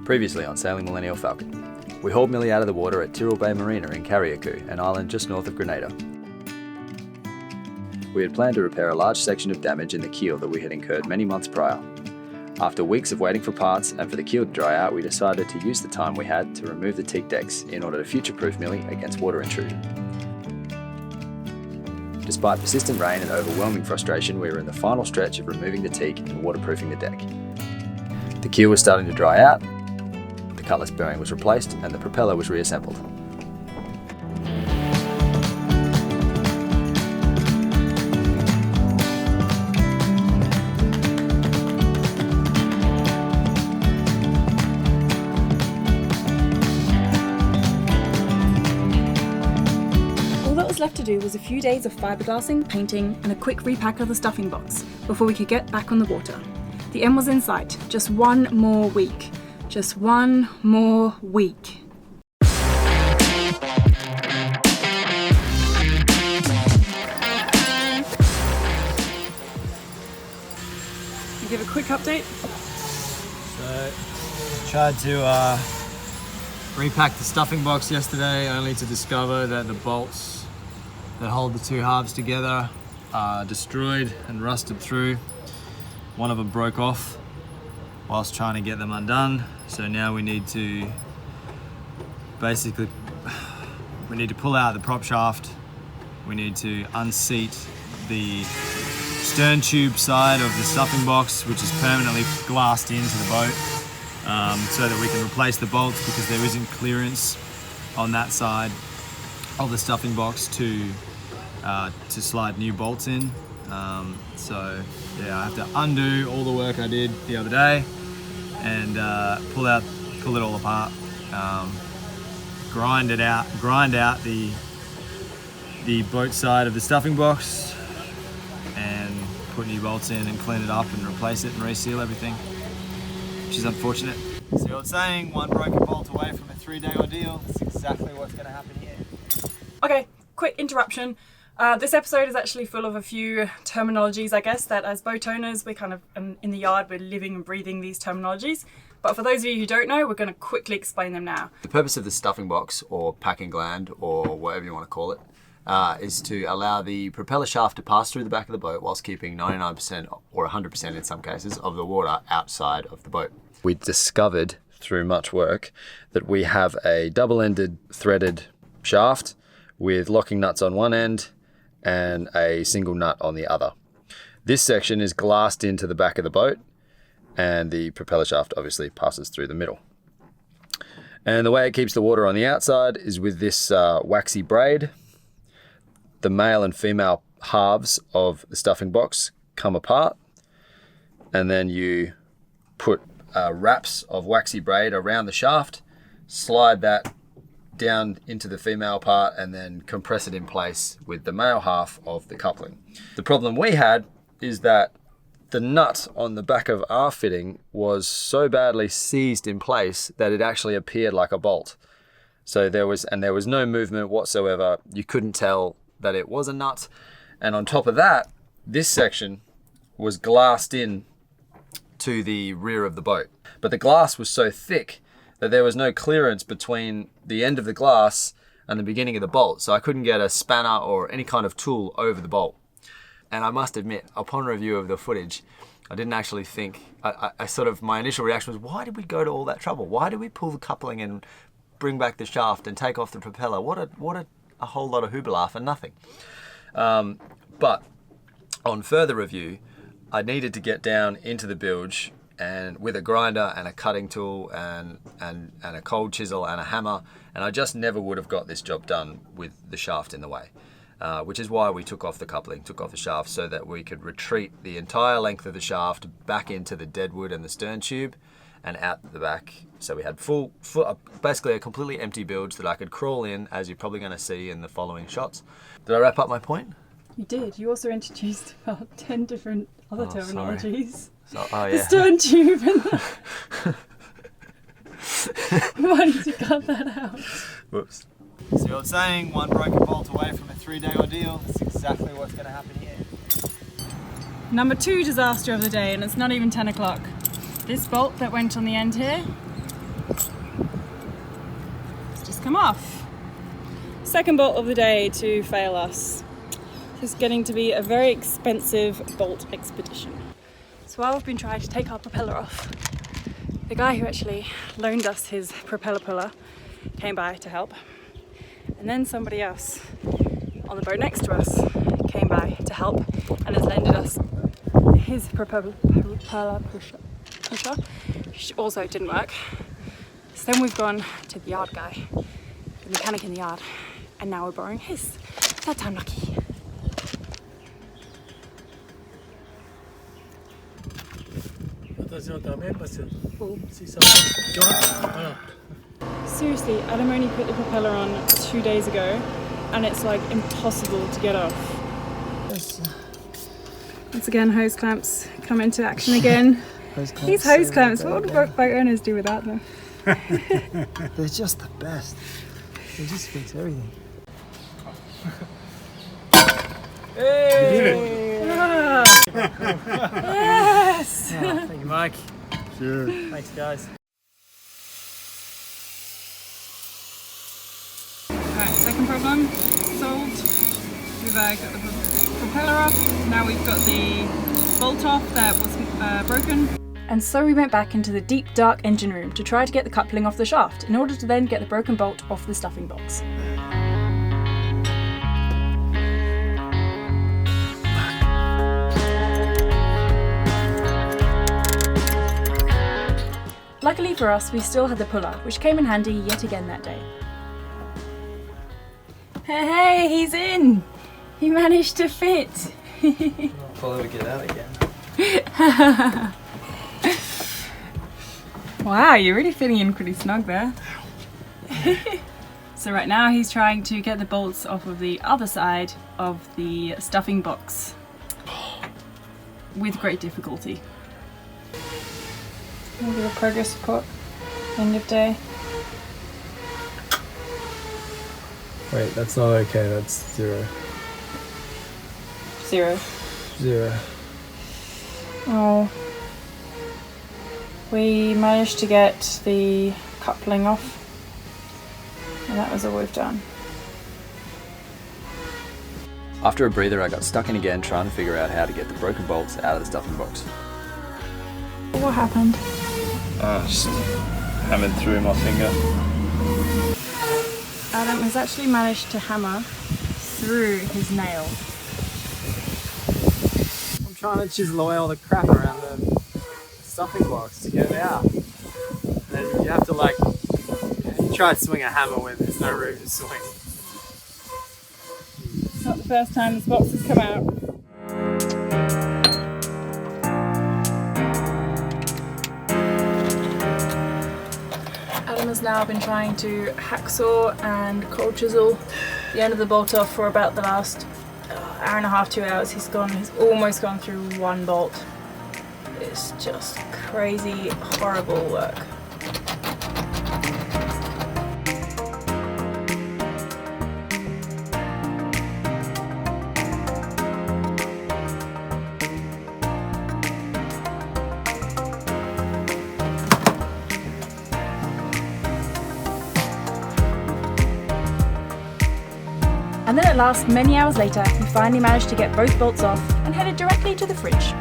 Previously on Sailing Millennial Falcon, we hauled Millie out of the water at Tyrrell Bay Marina in Khiara, an island just north of Grenada. We had planned to repair a large section of damage in the keel that we had incurred many months prior. After weeks of waiting for parts and for the keel to dry out, we decided to use the time we had to remove the teak decks in order to future-proof Millie against water intrusion. Despite persistent rain and overwhelming frustration, we were in the final stretch of removing the teak and waterproofing the deck. The keel was starting to dry out, the cutlass bearing was replaced, and the propeller was reassembled. Left to do was a few days of fiberglassing, painting, and a quick repack of the stuffing box before we could get back on the water. The end was in sight. Just one more week. Just one more week. You give a quick update? So, tried to repack the stuffing box yesterday, only to discover that the bolts that hold the two halves together are destroyed and rusted through. One of them broke off whilst trying to get them undone. So now we need to pull out the prop shaft. We need to unseat the stern tube side of the stuffing box, which is permanently glassed into the boat, so that we can replace the bolts, because there isn't clearance on that side of the stuffing box to slide new bolts in. So yeah, I have to undo all the work I did the other day and pull it all apart, grind out the boat side of the stuffing box, and put new bolts in and clean it up and replace it and reseal everything, which is unfortunate. See what I'm saying? One broken bolt away from a 3-day ordeal. That's exactly what's going to happen here. Okay, quick interruption. This episode is actually full of a few terminologies, I guess, that as boat owners, we're kind of in the yard, we're living and breathing these terminologies. But for those of you who don't know, we're going to quickly explain them now. The purpose of the stuffing box, or packing gland, or whatever you want to call it, is to allow the propeller shaft to pass through the back of the boat whilst keeping 99% or 100% in some cases of the water outside of the boat. We discovered through much work that we have a double-ended threaded shaft with locking nuts on one end and a single nut on the other. This section is glassed into the back of the boat, and the propeller shaft obviously passes through the middle. And the way it keeps the water on the outside is with this waxy braid. The male and female halves of the stuffing box come apart, and then you put wraps of waxy braid around the shaft, slide that down into the female part, and then compress it in place with the male half of the coupling. The problem we had is that the nut on the back of our fitting was so badly seized in place that it actually appeared like a bolt. So there was no movement whatsoever. You couldn't tell that it was a nut. And on top of that, this section was glassed in to the rear of the boat. But the glass was so thick that there was no clearance between the end of the glass and the beginning of the bolt. So I couldn't get a spanner or any kind of tool over the bolt. And I must admit, upon review of the footage, I didn't actually think, my initial reaction was, why did we go to all that trouble? Why did we pull the coupling and bring back the shaft and take off the propeller? What a whole lot of hoobla for nothing. But on further review, I needed to get down into the bilge and with a grinder and a cutting tool and a cold chisel and a hammer, and I just never would have got this job done with the shaft in the way, which is why we took off the coupling, took off the shaft, so that we could retreat the entire length of the shaft back into the deadwood and the stern tube and out the back. So we had full basically a completely empty bilge that I could crawl in, as you're probably going to see in the following shots. Did I wrap up my point? You did. You also introduced about 10 different other terminologies. Yeah. The stern tube and why did you cut that out? Whoops. See what I'm saying? One broken bolt away from a 3-day ordeal. That's exactly what's going to happen here. Number 2 disaster of the day, and it's not even 10 o'clock. This bolt that went on the end here come off. Second bolt of the day to fail us. It's getting to be a very expensive bolt expedition. So while we've been trying to take our propeller off, the guy who actually loaned us his propeller puller came by to help. And then somebody else on the boat next to us came by to help and has lended us his propeller pusher, which also didn't work. So then we've gone to the yard guy, the mechanic in the yard, and now we're borrowing his. That time lucky. Seriously, Adam only put the propeller on 2 days ago and it's like impossible to get off. Once again, hose clamps come into action again. These hose clamps, what would boat owners do without them? They're just the best. They just fix everything. Hey! Yes! Thank you, Mike. Sure. Thanks, guys. Alright, second problem solved. We've got the propeller off. Now we've got the bolt off that was broken. And so we went back into the deep dark engine room to try to get the coupling off the shaft in order to then get the broken bolt off the stuffing box. Luckily for us, we still had the puller, which came in handy yet again that day. Hey, he's in! He managed to fit! Pull to get out again. Wow, you're really fitting in pretty snug there. So right now he's trying to get the bolts off of the other side of the stuffing box with great difficulty. We'll give a progress report, end of day. Wait, that's not okay, that's 0. 0. 0. Oh. We managed to get the coupling off, and that was all we've done. After a breather, I got stuck in again trying to figure out how to get the broken bolts out of the stuffing box. What happened? Just hammered through my finger. Adam has actually managed to hammer through his nail. I'm trying to chisel away all the crap around the stuffing box to get it out. And you have to you try to swing a hammer when there's no room to swing. It's not the first time this box has come out. Adam has now been trying to hacksaw and cold chisel the end of the bolt off for about the last hour and a half, 2 hours. He's almost gone through one bolt. It's just crazy, horrible work. And then at last, many hours later, he finally managed to get both bolts off and headed directly to the fridge.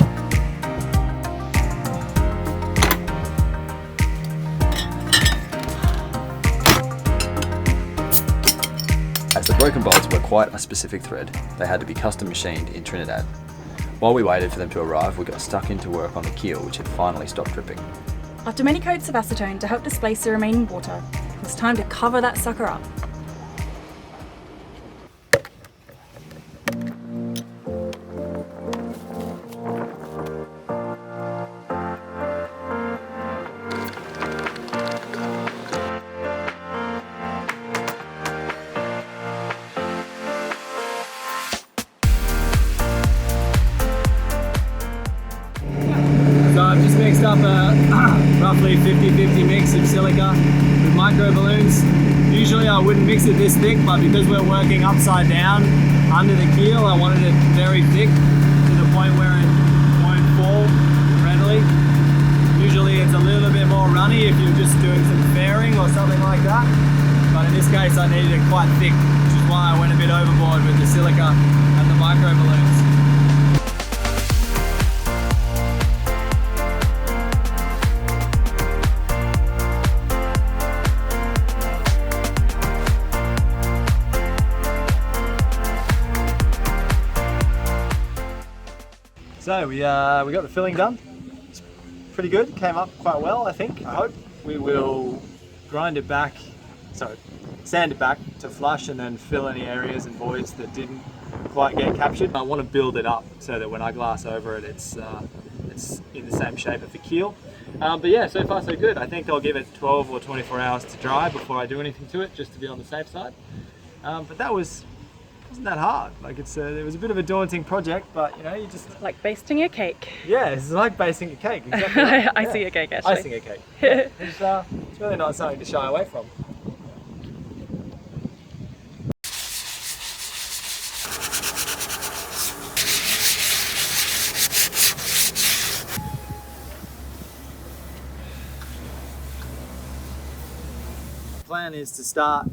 As the broken bolts were quite a specific thread, they had to be custom machined in Trinidad. While we waited for them to arrive, we got stuck into work on the keel, which had finally stopped dripping. After many coats of acetone to help displace the remaining water, it was time to cover that sucker up. So I've just mixed up a roughly 50-50 mix of silica with micro balloons. Usually I wouldn't mix it this thick, but because we're working upside down under the keel, I wanted it very thick to the point where it won't fall readily. Usually it's a little bit more runny if you're just doing some fairing or something like that, but in this case I needed it quite thick, which is why I went a bit overboard with the silica and the micro balloons. So we got the filling done. It's pretty good, came up quite well I think, I hope. We will grind it back, sand it back to flush and then fill any areas and voids that didn't quite get captured. I want to build it up so that when I glass over it, it's in the same shape of the keel. But yeah, so far so good. I think I'll give it 12 or 24 hours to dry before I do anything to it, just to be on the safe side. But that wasn't that hard. Like it was a bit of a daunting project, but you know, you just Like basting a cake. yeah, it's like basting a cake. Exactly. Right. Icing a cake, actually. Icing a cake. Yeah. It's really not something to shy away from. The plan is to start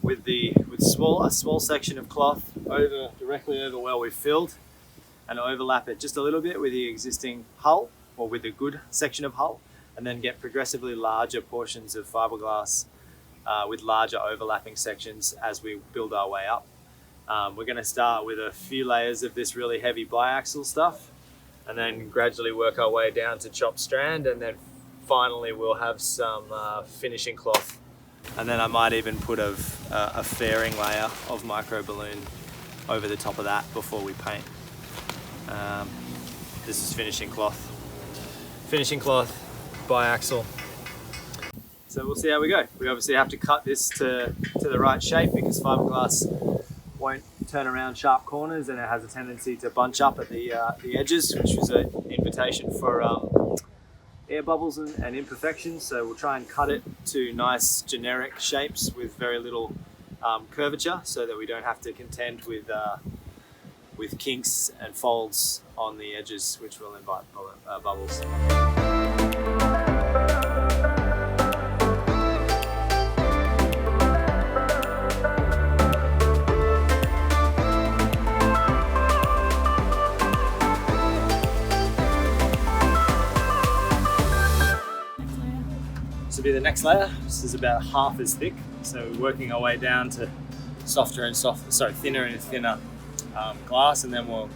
with a small section of cloth directly over where we've filled, and overlap it just a little bit with the existing hull, or with a good section of hull, and then get progressively larger portions of fiberglass with larger overlapping sections as we build our way up. We're going to start with a few layers of this really heavy biaxial stuff, and then gradually work our way down to chopped strand, and then finally we'll have some finishing cloth. And then I might even put a fairing layer of micro balloon over the top of that before we paint. This is finishing cloth. Finishing cloth, biaxial. So we'll see how we go. We obviously have to cut this to the right shape because fiberglass won't turn around sharp corners and it has a tendency to bunch up at the edges, which was an invitation for air bubbles and imperfections. So we'll try and cut it to nice generic shapes with very little curvature, so that we don't have to contend with kinks and folds on the edges, which will invite bubbles. This will be the next layer. This is about half as thick, so we're working our way down to thinner and thinner glass, and then we'll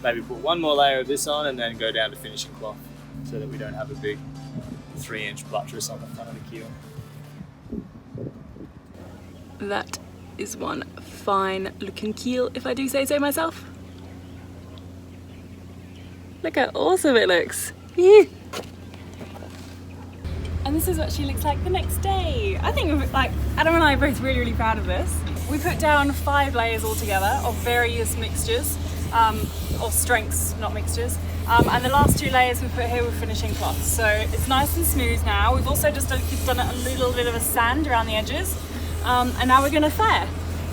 maybe put one more layer of this on and then go down to finishing cloth, so that we don't have a big 3-inch buttress on the front of the keel. That is one fine looking keel, if I do say so myself. Look how awesome it looks. And this is what she looks like the next day. I think Adam and I are both really proud of this. We put down 5 layers altogether of various mixtures, or strengths, not mixtures. And the last 2 layers we put here with finishing cloth. So it's nice and smooth now. We've also just done a little bit of a sand around the edges. And now we're gonna flare.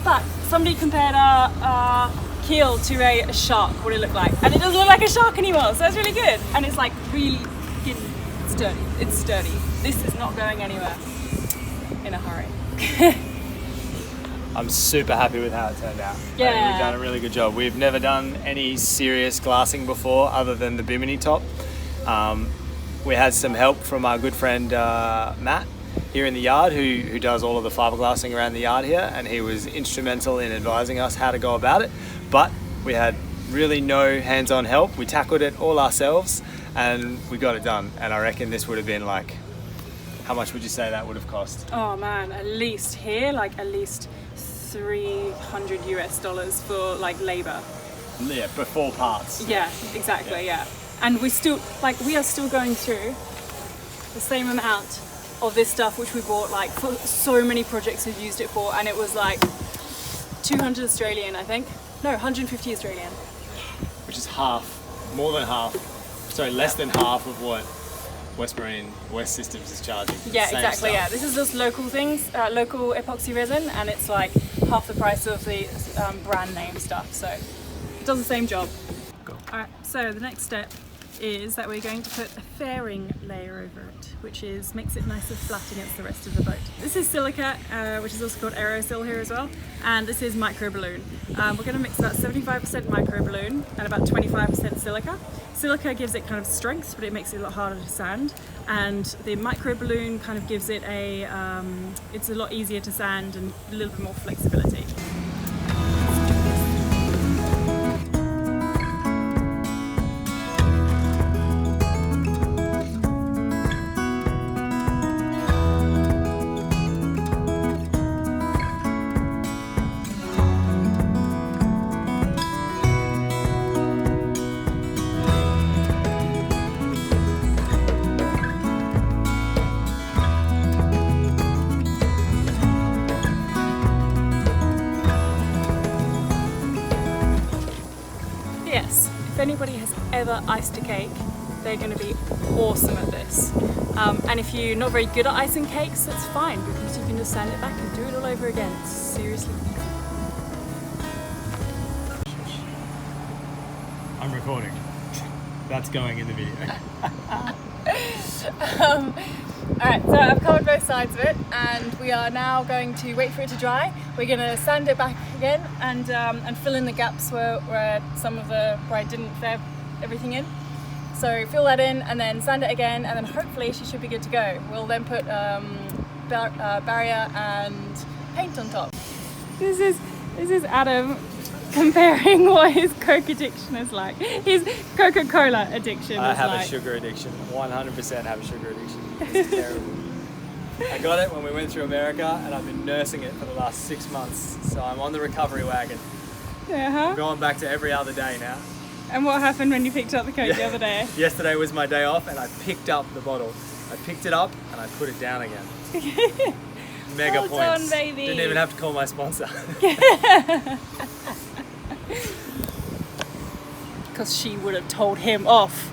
But somebody compared our keel to a shark, what it looked like. And it doesn't look like a shark anymore, so it's really good. And it's like really sturdy. It's sturdy. This is not going anywhere in a hurry. I'm super happy with how it turned out. Yeah. I think we've done a really good job. We've never done any serious glassing before other than the bimini top. We had some help from our good friend Matt here in the yard who does all of the fiberglassing around the yard here, and he was instrumental in advising us how to go about it. But we had really no hands-on help. We tackled it all ourselves and we got it done. And I reckon this would have been like, how much would you say that would have cost? Oh man, at least here, like at least $300 US for like labor. Yeah, for 4 parts. Yeah, exactly, yeah. And we are still going through the same amount of this stuff which we bought like for so many projects we've used it for, and it was like 200 Australian, I think. No, 150 Australian. Which is less than half of what West Systems is charging. Yeah, Same exactly, stuff. yeah. This is just local things, local epoxy resin, and it's like half the price of the brand name stuff, so it does the same job. Cool. Alright, so the next step is that we're going to put a fairing layer over it, which makes it nice and flat against the rest of the boat. This is silica, which is also called aerosol here as well, and this is microballoon. We're going to mix about 75% microballoon and about 25% silica. Silica gives it kind of strength, but it makes it a lot harder to sand, and the microballoon kind of gives it it's a lot easier to sand and a little bit more flexibility. Yes, if anybody has ever iced a cake, they're going to be awesome at this. And if you're not very good at icing cakes, that's fine, because you can just sand it back and do it all over again. It's seriously easy. I'm recording. That's going in the video. Alright, so I've covered both sides of it, and we are now going to wait for it to dry. We're going to sand it back again and fill in the gaps where I didn't fab everything in. So fill that in and then sand it again, and then hopefully she should be good to go. We'll then put barrier and paint on top. This is Adam comparing what his Coke addiction is like. His Coca-Cola addiction I is have like. a sugar addiction. 100% have a sugar addiction. It's terrible. I got it when we went through America, and I've been nursing it for the last 6 months. So I'm on the recovery wagon. I'm going back to every other day now. And what happened when you picked up the Coke the other day? Yesterday was my day off, and I picked up the bottle. I picked it up and I put it down again. Mega well points. Done, baby. Didn't even have to call my sponsor. Because she would have told him off.